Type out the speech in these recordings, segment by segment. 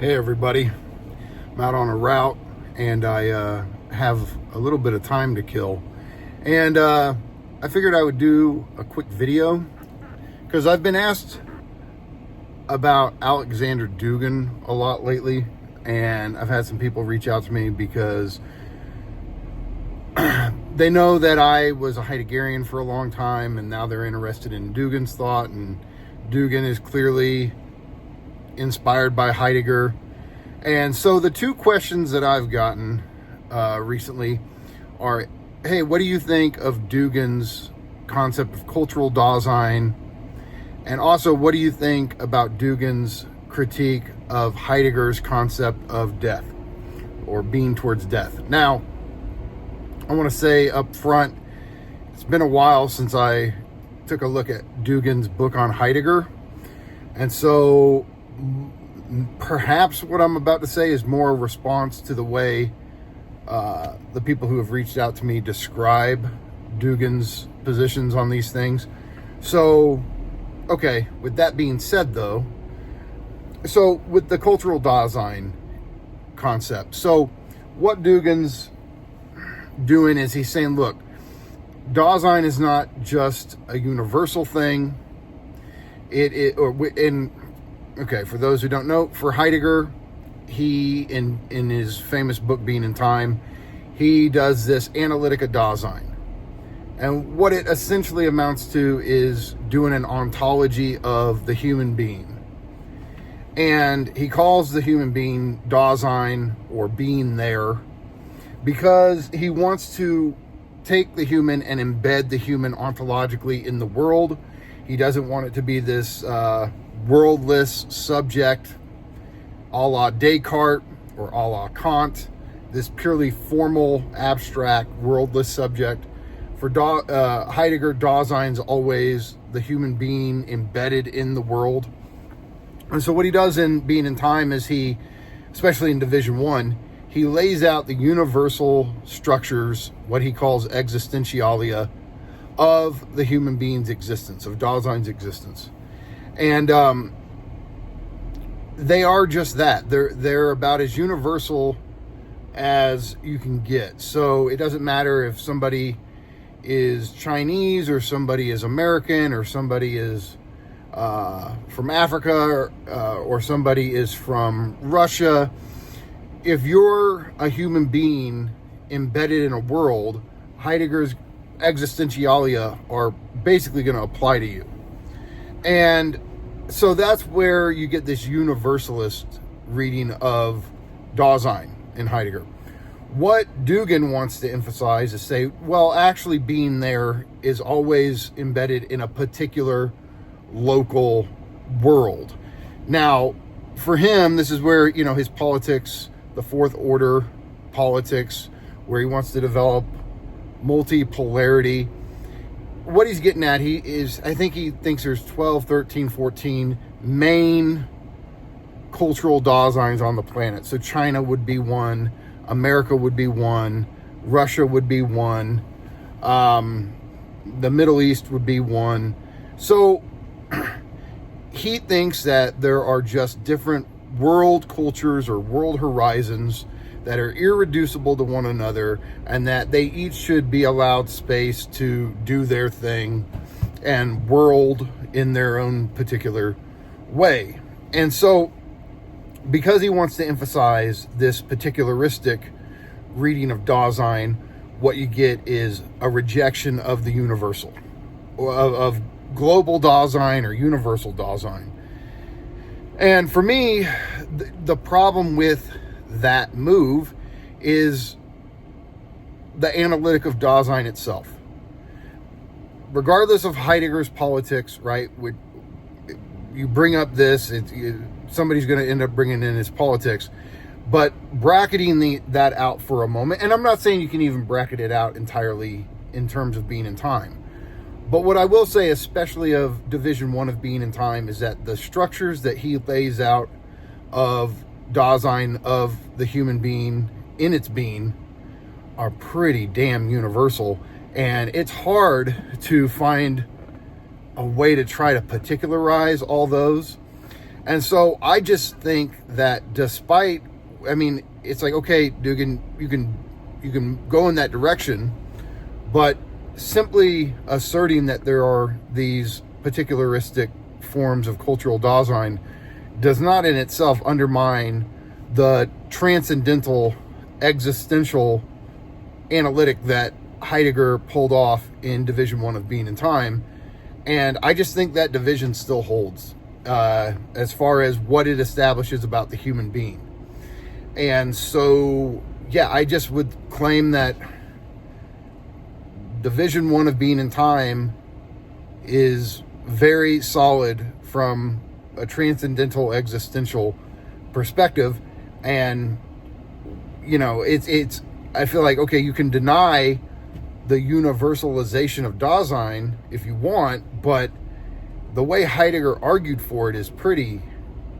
Hey everybody, I'm out on a route and I have a little bit of time to kill, and I figured I would do a quick video because I've been asked about Alexander Dugin a lot lately, and I've had some people reach out to me because they know that I was a Heideggerian for a long time, and now they're interested in Dugin's thought, and Dugin is clearly inspired by Heidegger. And so the two questions that I've gotten recently are, hey, what do you think of Dugin's concept of cultural Dasein? And also, what do you think about Dugin's critique of Heidegger's concept of death, or being towards death? Now, I want to say up front, it's been a while since I took a look at Dugin's book on Heidegger. And so perhaps what I'm about to say is more a response to the way the people who have reached out to me describe Dugin's positions on these things. So, okay, with that being said though, so with the cultural Dasein concept, so what Dugin's doing is he's saying, look, Dasein is not just a universal thing. Okay, for those who don't know, for Heidegger, he, in his famous book, Being in Time, he does this Analytica Dasein. And what it essentially amounts to is doing an ontology of the human being. And he calls the human being Dasein, or being there, because he wants to take the human and embed the human ontologically in the world. He doesn't want it to be this worldless subject a la Descartes or a la Kant, this purely formal, abstract, worldless subject. For Heidegger, Dasein's always the human being embedded in the world. And so what he does in Being in Time is he, especially in Division 1, he lays out the universal structures, what he calls existentialia, of the human being's existence, of Dasein's existence. And they are just that. They're about as universal as you can get. So it doesn't matter if somebody is Chinese, or somebody is American, or somebody is from Africa, or somebody is from Russia. If you're a human being embedded in a world, Heidegger's existentialia are basically going to apply to you. And so that's where you get this universalist reading of Dasein in Heidegger. What Dugin wants to emphasize is say, well, actually being there is always embedded in a particular local world. Now, for him, this is where, his politics, the fourth order politics, where he wants to develop multipolarity. What he's getting at, I think he thinks there's 12, 13, 14 main cultural Daseins on the planet. So China would be one, America would be one, Russia would be one, the Middle East would be one. So he thinks that there are just different world cultures or world horizons that are irreducible to one another, and that they each should be allowed space to do their thing and world in their own particular way. And so, because he wants to emphasize this particularistic reading of Dasein, what you get is a rejection of the universal, of global Dasein or universal Dasein. And for me, the problem with that move is the analytic of Dasein itself. Regardless of Heidegger's politics, right? You bring up this, somebody's going to end up bringing in his politics. But bracketing that out for a moment, and I'm not saying you can even bracket it out entirely in terms of Being in Time. But what I will say, especially of Division 1 of Being in Time, is that the structures that he lays out of Dasein, of the human being in its being, are pretty damn universal. And it's hard to find a way to try to particularize all those. And so I just think that despite, I mean, it's like, okay, Dugin, you can go in that direction, but simply asserting that there are these particularistic forms of cultural Dasein does not in itself undermine the transcendental existential analytic that Heidegger pulled off in Division 1 of Being and Time. And I just think that division still holds as far as what it establishes about the human being. And so, yeah, I just would claim that Division 1 of Being and Time is very solid from a transcendental existential perspective. And, you know, it's I feel like, okay, you can deny the universalization of Dasein if you want, but the way Heidegger argued for it is pretty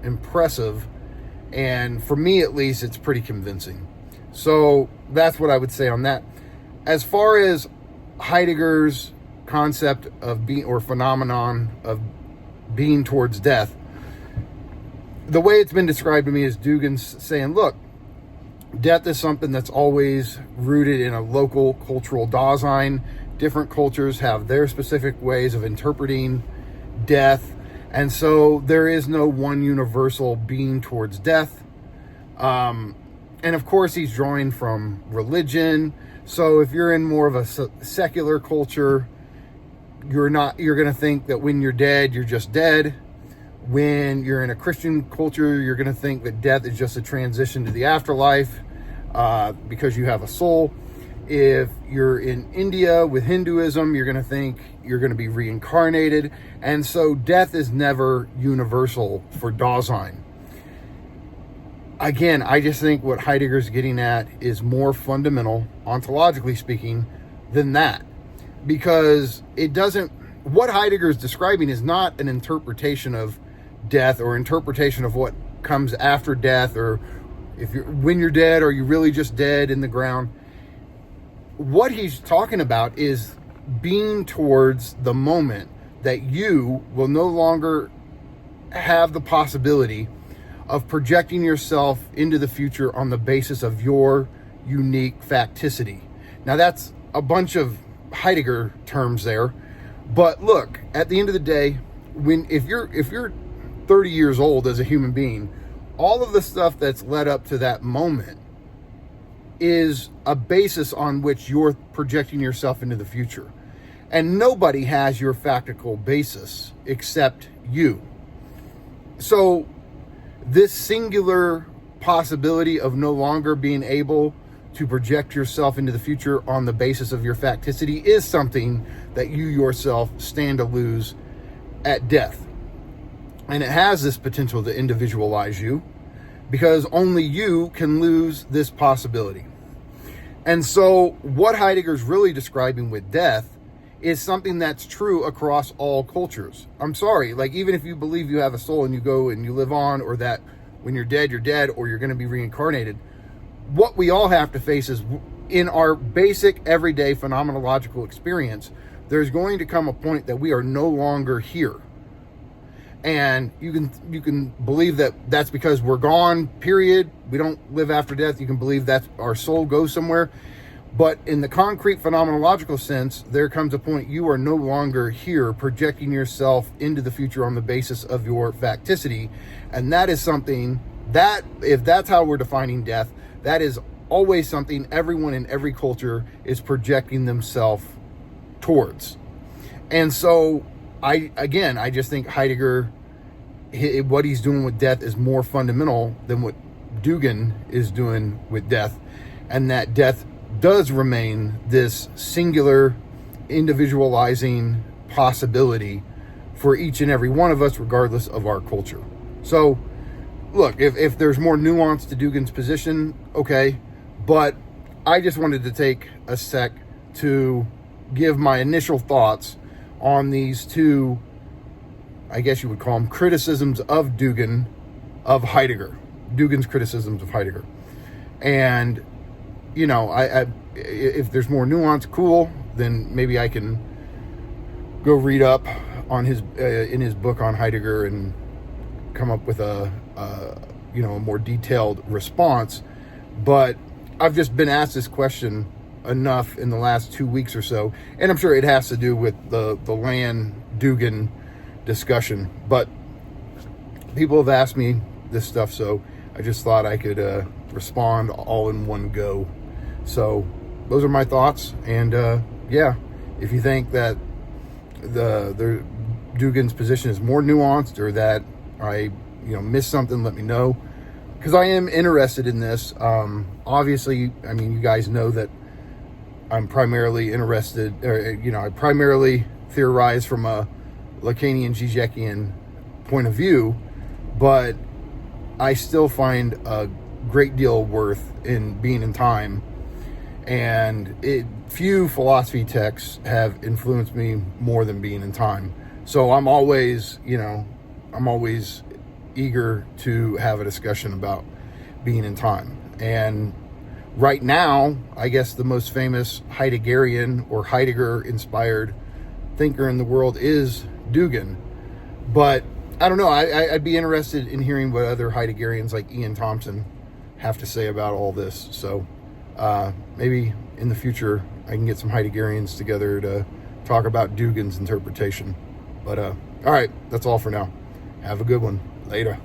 impressive, and for me at least, it's pretty convincing. So that's what I would say on that. As far as Heidegger's concept of being, or phenomenon of being towards death, the way it's been described to me is Dugin's saying, look, death is something that's always rooted in a local cultural Dasein. Different cultures have their specific ways of interpreting death, and so there is no one universal being towards death. And of course, he's drawing from religion. So if you're in more of a secular culture, you're going to think that when you're dead, you're just dead. When you're in a Christian culture, you're going to think that death is just a transition to the afterlife because you have a soul. If you're in India with Hinduism, you're going to think you're going to be reincarnated. And so death is never universal for Dasein. Again, I just think what Heidegger's getting at is more fundamental, ontologically speaking, than that. Because what Heidegger is describing is not an interpretation of death or interpretation of what comes after death, or when you're dead, are you really just dead in the ground? What he's talking about is being towards the moment that you will no longer have the possibility of projecting yourself into the future on the basis of your unique facticity. Now that's a bunch of Heidegger terms there, but look, at the end of the day, if you're 30 years old as a human being, all of the stuff that's led up to that moment is a basis on which you're projecting yourself into the future. And nobody has your factical basis except you. So this singular possibility of no longer being able to project yourself into the future on the basis of your facticity is something that you yourself stand to lose at death. And it has this potential to individualize you, because only you can lose this possibility. And so what Heidegger's really describing with death is something that's true across all cultures. I'm sorry, like even if you believe you have a soul and you go and you live on, or that when you're dead, or you're going to be reincarnated, what we all have to face is, in our basic everyday phenomenological experience, there's going to come a point that we are no longer here. And you can believe that that's because we're gone, period. We don't live after death. You can believe that our soul goes somewhere. But in the concrete phenomenological sense, there comes a point you are no longer here projecting yourself into the future on the basis of your facticity. And that is something that, if that's how we're defining death, that is always something everyone in every culture is projecting themselves towards. And so I just think Heidegger, what he's doing with death is more fundamental than what Dugin is doing with death, and that death does remain this singular, individualizing possibility for each and every one of us, regardless of our culture. So, look, if there's more nuance to Dugin's position, okay, but I just wanted to take a sec to give my initial thoughts on these two, I guess you would call them, criticisms of Dugin, of Heidegger. Dugin's criticisms of Heidegger. And, you know, I if there's more nuance, cool, then maybe I can go read up on his in his book on Heidegger and come up with a more detailed response. But I've just been asked this question enough in the last 2 weeks or so, and I'm sure it has to do with the land Dugin discussion. But people have asked me this stuff, so I just thought I could respond all in one go. So those are my thoughts, and if you think that the Dugin's position is more nuanced, or that I missed something, let me know, because I am interested in this. Obviously, I mean, you guys know that I'm primarily interested, or I primarily theorize from a Lacanian Zizekian point of view, but I still find a great deal of worth in Being in Time, and few philosophy texts have influenced me more than Being in Time. So I'm always eager to have a discussion about Being in Time. And right now, I guess the most famous Heideggerian or Heidegger-inspired thinker in the world is Dugin. But I don't know, I'd be interested in hearing what other Heideggerians like Ian Thompson have to say about all this. So maybe in the future I can get some Heideggerians together to talk about Dugin's interpretation. But all right, that's all for now. Have a good one. Later.